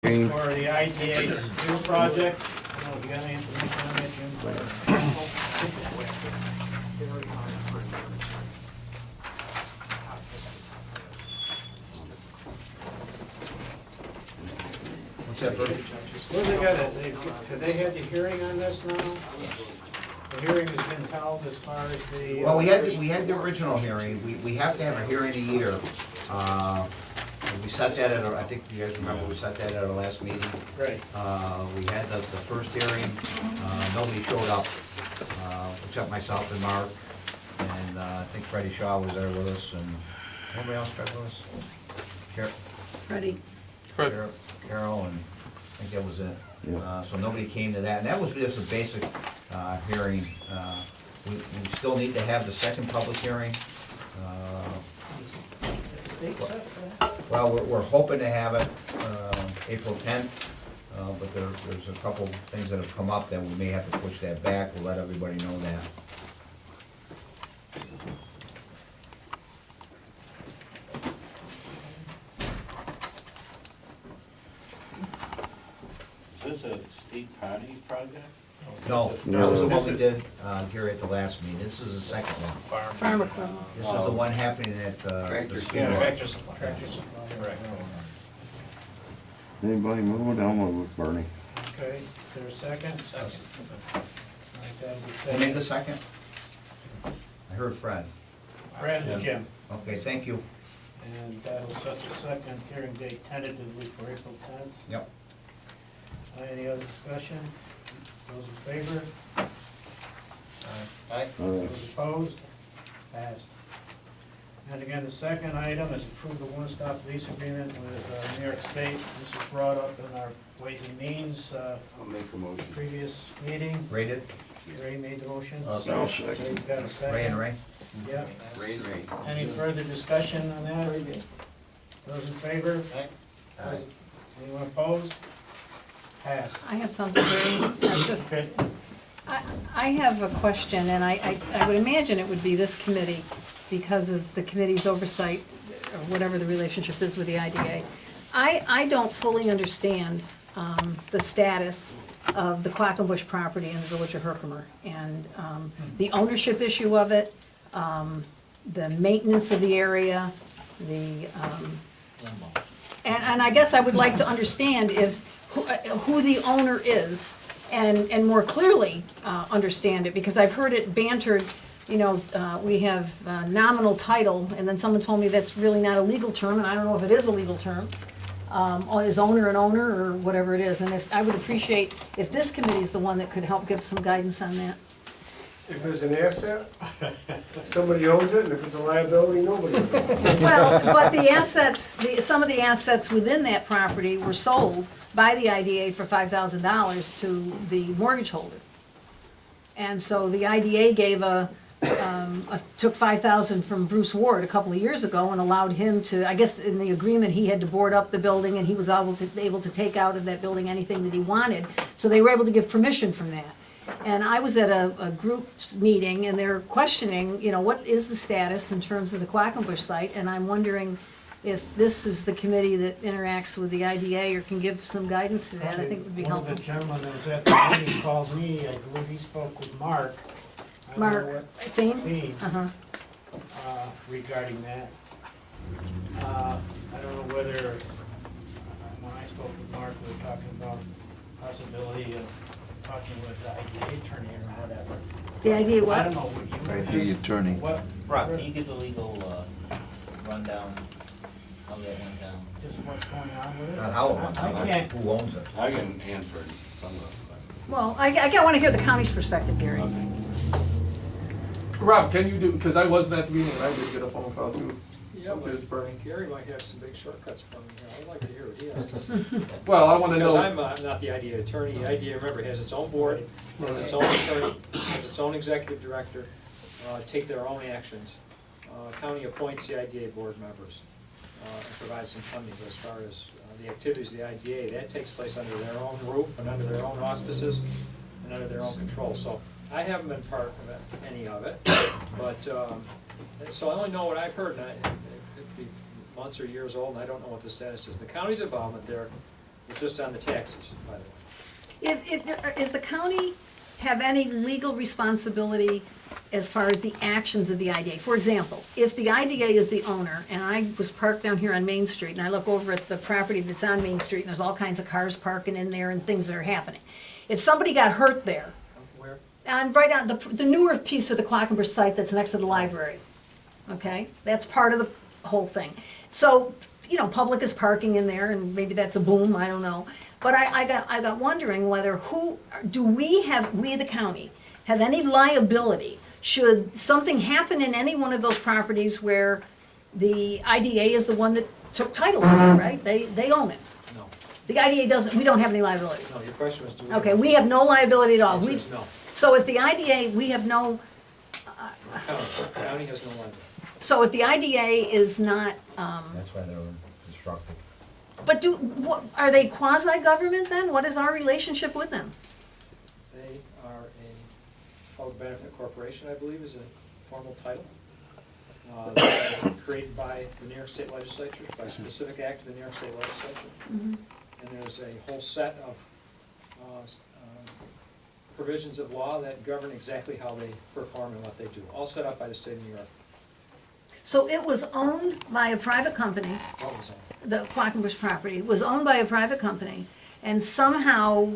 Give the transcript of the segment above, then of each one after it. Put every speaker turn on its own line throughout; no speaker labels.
For the ITA sewer project. I don't know if you got any information on that, Jim?
What's that, Bertie?
Well, they got it, have they had the hearing on this now? The hearing has been held as far as the.
Well, we had the original hearing, we have to have a hearing a year. We set that at, I think you guys remember, we set that at our last meeting.
Right.
We had the first hearing, nobody showed up, except myself and Mark, and I think Freddie Shaw was there with us, and anybody else, Fred, with us?
Freddie.
Carol, and I think that was it. So nobody came to that, and that was just a basic hearing. We still need to have the second public hearing.
Date set for that?
Well, we're hoping to have it April 10th, but there's a couple things that have come up that we may have to push that back. We'll let everybody know that.
Is this a state party project?
No, that was the one we did here at the last meeting. This is the second one.
Farm equipment.
This is the one happening at the Speedway.
Tractor supply. Correct.
Anybody move it? I'll move it, Bernie.
Okay, is there a second? Second.
Who made the second? I heard Fred.
Brad and Jim.
Okay, thank you.
And that'll set the second hearing date tentatively for April 10th.
Yep.
Any other discussion? Those in favor?
Aye.
Those opposed? Passed. And again, the second item is approve the one-stop lease agreement with New York State. This was brought up in our Ways and Means
I'll make a motion.
previous meeting.
Rated?
Ray made the motion.
I'll
Ray's
second.
got a second.
Ray and Ray?
Yeah.
Ray.
Any further discussion on that? Those in favor?
Aye.
Anyone opposed? Passed.
I have something very,
Okay.
I have a question, and I would imagine it would be this committee because of the committee's oversight, or whatever the relationship is with the IDA. I don't fully understand the status of the Quackenbush property in the village of Herkimer, and the ownership issue of it, the maintenance of the area, and I guess I would like to understand who the owner is, and more clearly understand it, because I've heard it bantered, we have nominal title, and then someone told me that's really not a legal term, and I don't know if it is a legal term. Is owner an owner, or whatever it is, and I would appreciate if this committee is the one that could help give some guidance on that.
If there's an asset, somebody owns it, and if it's a liability, nobody owns it.
Well, but the assets, some of the assets within that property were sold by the IDA for $5,000 to the mortgage holder. And so the IDA gave took $5,000 from Bruce Ward a couple of years ago and allowed him to, I guess in the agreement, he had to board up the building, and he was able to take out of that building anything that he wanted. So they were able to give permission from that. And I was at a group's meeting, and they're questioning, what is the status in terms of the Quackenbush site? And I'm wondering if this is the committee that interacts with the IDA or can give some guidance to that. I think would be
One
helpful.
of the gentlemen that was at the meeting called me, I believe he spoke with Mark. I don't know
Mark,
what
Theme?
theme,
Uh-huh.
regarding that. I don't know whether, when I spoke with Mark, we were talking about possibility of talking with the IDA attorney or whatever.
The IDA
I
what?
don't know what you.
IDA attorney.
What?
Rob, can you give the legal rundown how that went down?
Just what's going on with it?
Not how it went
I
down,
can't,
who owns it.
I can answer some of them.
Well, I want to hear the county's perspective, Gary.
Rob, can you do, because I wasn't at the meeting, and I did get a phone call too.
Yeah,
It was burning.
Gary might have some big shortcuts for me here. I'd like to hear what he has to say.
Well, I want to
Because
know,
I'm not the IDA attorney. The IDA, remember, has its own board, has its own attorney, has its own executive director, take their own actions. County appoints the IDA board members and provides some funding. But as far as the activities of the IDA, that takes place under their own roof and under their own auspices and under their own control. So I haven't been part of any of it, but, so I only know what I've heard, and it could be months or years old, and I don't know what the status is. The county's involvement there It's just on the taxes, by the way.
Is the county have any legal responsibility as far as the actions of the IDA? For example, if the IDA is the owner, and I was parked down here on Main Street, and I look over at the property that's on Main Street, and there's all kinds of cars parking in there and things that are happening. If somebody got hurt there,
Where?
right on the newer piece of the Quackenbush site that's next to the library, okay? That's part of the whole thing. So, you know, public is parking in there, and maybe that's a boom, I don't know. But I got wondering whether we the county, have any liability should something happen in any one of those properties where the IDA is the one that took title to it, right? They own it.
No.
The IDA doesn't, we don't have any liability.
No, your question was, do we?
Okay, we have no liability at all.
Answer
We,
is no.
so if the IDA, we have no,
County has no liability.
so if the IDA is not,
That's why they were constructed.
but are they quasi-government then? What is our relationship with them?
They are a public benefit corporation, I believe, is a formal title. They're created by the New York State Legislature, by a specific act of the New York State Legislature. And there's a whole set of provisions of law that govern exactly how they perform and what they do, all set up by the state of New York.
So it was owned by a private company,
What was that?
the Quackenbush property was owned by a private company, and somehow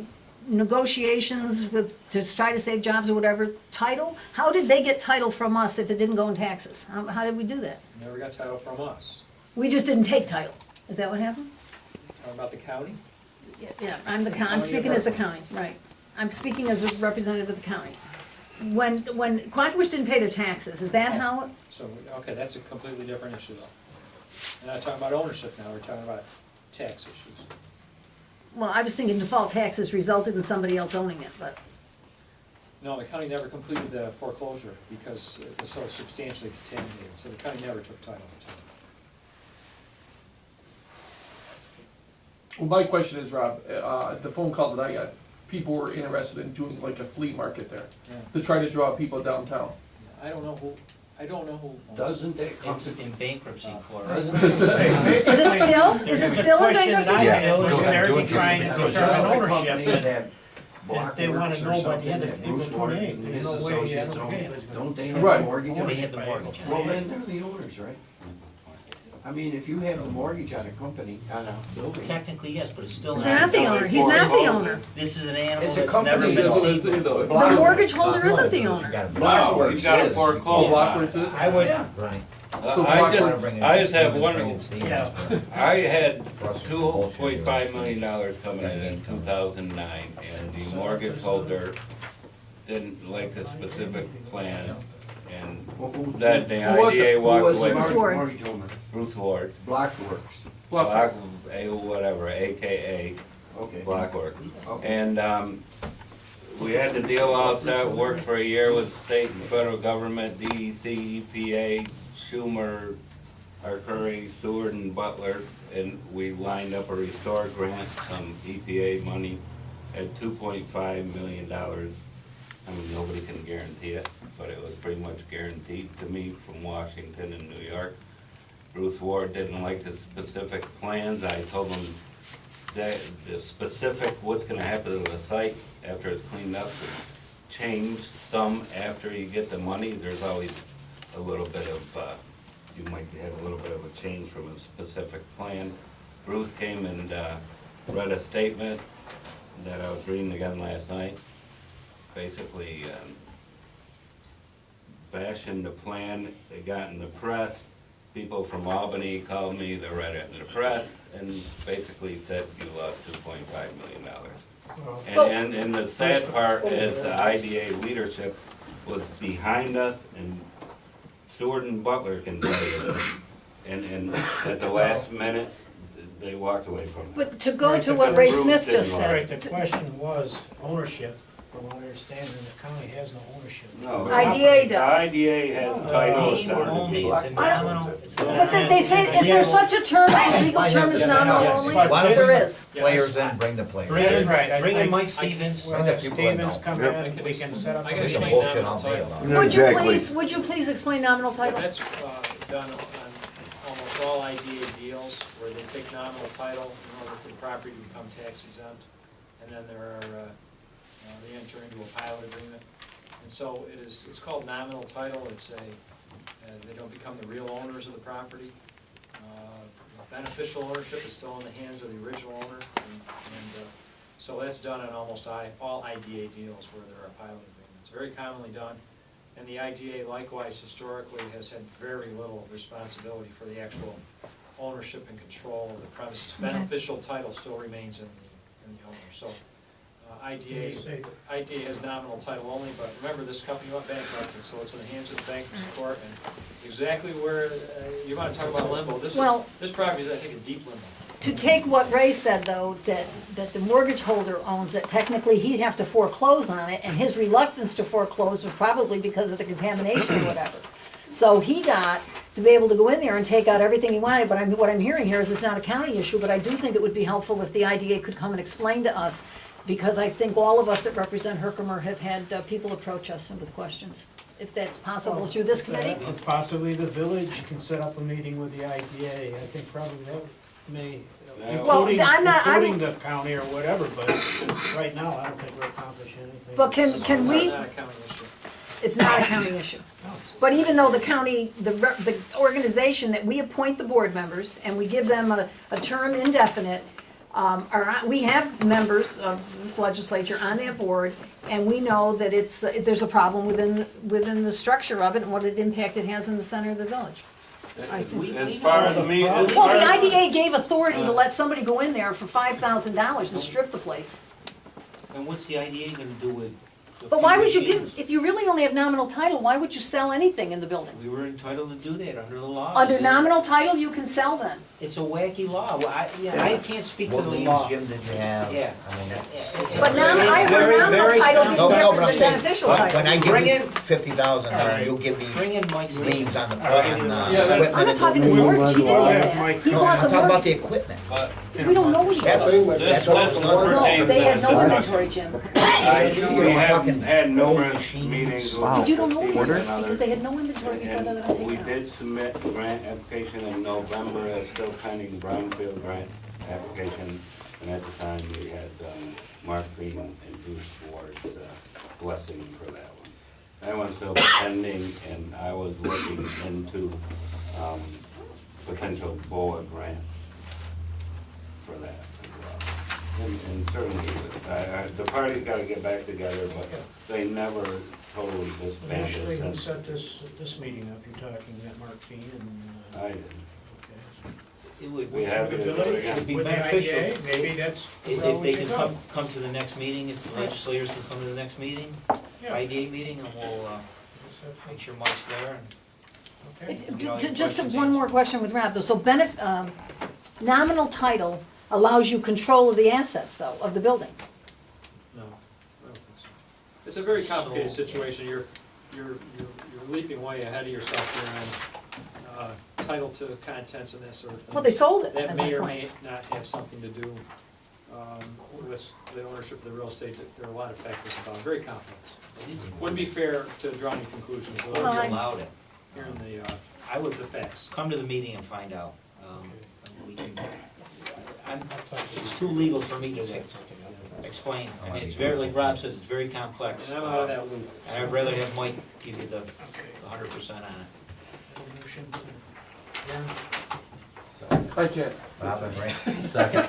negotiations to try to save jobs or whatever, title, how did they get title from us if it didn't go in taxes? How did we do that?
Never got title from us.
We just didn't take title. Is that what happened?
Talking about the county?
Yeah, I'm speaking as the county, right. I'm speaking as a representative of the county. When Quackenbush didn't pay their taxes, is that how,
So, okay, that's a completely different issue though. We're not talking about ownership now, we're talking about tax issues.
well, I was thinking default taxes resulted in somebody else owning it, but,
No, the county never completed the foreclosure because it was so substantially contaminated, so the county never took title to it.
Well, my question is, Rob, the phone call that I got, people were interested in doing like a flea market there,
Yeah.
to try to draw people downtown.
I don't know who owns it.
Doesn't that
It's in bankruptcy court.
is it still in
Question that
bankruptcy?
I had was
Yeah.
they're trying to determine ownership, and
If
they wanna know by the end of April 28th, there's no way the other pay was gonna-
Don't they have
Right.
a mortgage on
They
it?
have the mortgage on
Well,
it.
then they're the owners, right? I mean, if you have a mortgage on a company, on a building.
Technically, yes, but it's still
They're not the owner, he's not the owner.
This is an animal
It's a
that's never
company.
been
That's what I
seen.
say, though.
The mortgage holder isn't the owner.
No, he's got a
Oh,
foreclosure.
Lockwood's is?
I would,
Right.
So
I
Lockwood-
just have one,
Yeah.
I had $2.5 million coming in 2009, and the mortgage holder didn't like a specific plan, and then the
Who was
IDA
it?
walked
Who was
away
the
from
Ward.
mortgage owner? Bruce Ward,
Blockworks.
Block, whatever, AKA
Okay.
Blockwork.
Okay.
And we had the deal all set, worked for a year with the state and federal government, DEC, EPA, Schumer, Herkimer, Seward, and Butler, and we lined up a restore grant, some EPA money at $2.5 million. I mean, nobody can guarantee it, but it was pretty much guaranteed to me from Washington and New York. Bruce Ward didn't like the specific plans. I told him that the specific, what's gonna happen to the site after it's cleaned up, change some after you get the money. There's always a little bit of, you might have a little bit of a change from a specific plan. Bruce came and read a statement that I was reading again last night, basically bashing the plan. They got in the press. People from Albany called me, they read it in the press, and basically said you lost $2.5 million. And the sad part is the IDA leadership was behind us, and Seward and Butler can tell you this. And at the last minute, they walked away from it.
But to go
Right,
to
but
what
the
Ray
Bruce
Smith just
didn't
All right,
said,
the question was ownership, from what I understand, and the county has no ownership.
No.
IDA does.
The IDA has titles
name
on
only,
it.
it's a nominal, it's a
but
nominal.
then they say, is there such a term, a legal term is nominal
Yes.
only?
But this-
There is.
Players in, bring the players.
That's right. I
Bring in
think-
Mike Stevens.
Well,
Bring
if
the people that
Stevens
know.
come
Yep.
in, we can set up.
I
a
gotta
This is
meeting.
explain
bullshit
nominal
on bail.
title.
Yeah, exactly.
Would you please explain nominal title?
That's done on almost all IDA deals where they take nominal title in order for the property to become tax exempt. And then there are, they enter into a pilot agreement. And so it's called nominal title. They don't become the real owners of the property. Beneficial ownership is still in the hands of the original owner. And so that's done on almost all IDA deals where there are pilot agreements. Very commonly done. And the IDA likewise historically has had very little responsibility for the actual ownership and control of the premises.
Okay.
Beneficial title still remains in the owner. So IDA has nominal title only, but remember, this company went bankrupt, and so it's in the hands of the bankruptcy court, and exactly where, you want to talk about limbo, this property is, I think, a deep limbo.
To take what Ray said, though, that the mortgage holder owns it, technically he'd have to foreclose on it, and his reluctance to foreclose was probably because of the contamination or whatever. So he got to be able to go in there and take out everything he wanted, but what I'm hearing here is it's not a county issue, but I do think it would be helpful if the IDA could come and explain to us, because I think all of us that represent Herkimer have had people approach us with questions. If that's possible through this committee?
Possibly the village can set up a meeting with the IDA. I think probably that may,
Well,
including the county or whatever, but right now, I don't think we're accomplishing anything.
But can we,
It's not a county issue.
it's not a county issue. But even though the county, the organization that we appoint the board members, and we give them a term indefinite, we have members of this legislature on that board, and we know that there's a problem within the structure of it and what impact it has in the center of the village.
As far as me,
Well, the IDA gave authority to let somebody go in there for $5,000 and strip the place.
And what's the idea gonna do with? the
But why
few
would you
machines?
if you really only have nominal title, why would you sell anything in the building?
We were entitled to do that under the law.
Under nominal title, you can sell then.
It's a wacky law. Well, I can't speak to
What
the
leads,
law.
Jim, did you have?
Yeah.
I mean, that's.
It's a-
But I heard
very,
nominal
very
title
common.
didn't
No, but I'm
represent
saying,
beneficial
when
title.
I give
Bring
you
in-
$50,000, you'll give me
Bring in Mike's
liens on the,
All right.
on the
Yeah, that's-
equipment.
I'm not talking his
We'll
mortgage, he didn't
We'll
get
have
that.
Mike
He
No,
bought
I'm
the
talking about
mortgage.
the equipment.
but
We don't know yet.
That's what
this
was done.
No,
pertains
they had no
to-
inventory, Jim.
We
We're talking
had numerous
machines.
meetings with
Wow.
But you don't know
Steve
yet,
and
because
others.
they had no inventory before they were gonna
And we
take it out.
did submit a grant application in November, it's still pending brownfield grant application. And at the time, we had Mark Feen and Bruce Ward's blessing for that one. That one's still pending, and I was looking into potential BOA grant for that as well. And certainly, the parties gotta get back together, but they never totally disbanded
Initially, who
since
set this meeting up? You're talking that Mark Feen and,
I did.
okay.
It would,
We have
With
to
the
do it
village,
again.
be
with the
beneficial.
IDA, maybe that's the road
if
we
they
should
can
go.
come to the next meeting, if the legislators can come to the next meeting,
Yeah.
IDA meeting, and we'll make sure Mike's there and.
Okay.
Just one more question with Rob, though. So nominal title allows you control of the assets, though, of the building.
No, I don't think so. It's a very complicated situation. You're leaping way ahead of yourself here on title to contents and that sort of thing.
Well, they sold it,
That
at my
may or
point.
may not have something to do with the ownership of the real estate. There are a lot of factors involved, very complex. Wouldn't be fair to draw any conclusions
Well,
without
Well, I-
allowed it.
hearing
I would
the facts.
come to the meeting and find out. We can, it's too legal for me to explain. And it's very, like Rob says, it's very complex.
And I'm out of that loop.
And I'd rather have Mike give you the
Okay.
100% on it.
Motion to adjourn.
I can't.
Bob and Ray. Second.